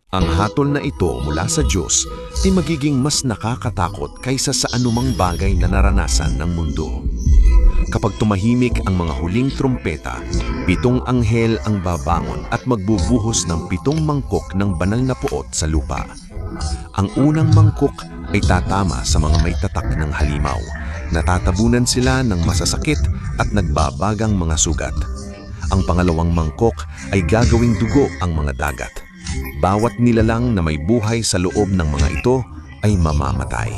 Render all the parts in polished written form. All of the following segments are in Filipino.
Ang hatol na ito mula sa Diyos ay magiging mas nakakatakot kaysa sa anumang bagay na naranasan ng mundo. Kapag tumahimik ang mga huling trumpeta, 7 anghel ang babangon at magbubuhos ng 7 mangkok ng banal na puot sa lupa. Ang unang mangkok ay tatama sa mga may tatak ng halimaw. Natatabunan sila ng masasakit at nagbabagang mga sugat. Ang pangalawang mangkok ay gagawing dugo ang mga dagat. Bawat nilalang na may buhay sa loob ng mga ito ay mamamatay.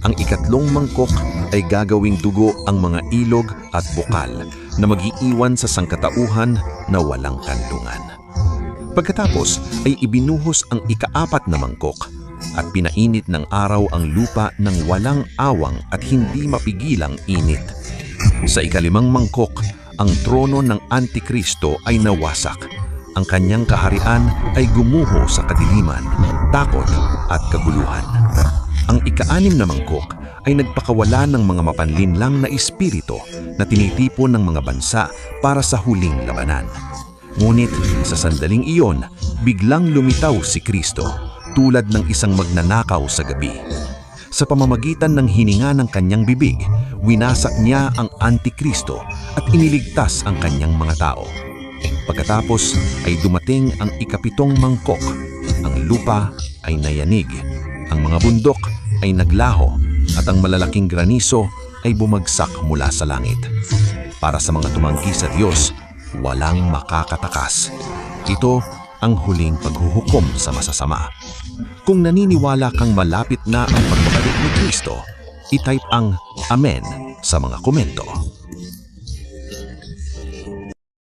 Ang ikatlong mangkok ay gagawing dugo ang mga ilog at bukal na mag-iiwan sa sangkatauhan na walang kanlungan. Pagkatapos ay ibinuhos ang ika-4 na mangkok at pinainit ng araw ang lupa ng walang awang at hindi mapigilang init. Sa ika-5 mangkok, ang trono ng Antikristo ay nawasak. Ang kanyang kaharian ay gumuho sa kadiliman, takot at kaguluhan. Ang ika-6 na mangkok ay nagpakawala ng mga mapanlinlang na espiritu na tinitipon ng mga bansa para sa huling labanan. Ngunit sa sandaling iyon, biglang lumitaw si Kristo tulad ng isang magnanakaw sa gabi. Sa pamamagitan ng hininga ng kanyang bibig, winasak niya ang Antikristo at iniligtas ang kanyang mga tao. Pagkatapos ay dumating ang ika-7 mangkok. Ang lupa ay nayanig, ang mga bundok ay naglaho at ang malalaking graniso ay bumagsak mula sa langit. Para sa mga tumanggi sa Diyos, walang makakatakas. Ito ang huling paghuhukom sa masasama. Kung naniniwala kang malapit na ang pagbabalik ni Kristo, i-type ang Amen sa mga komento.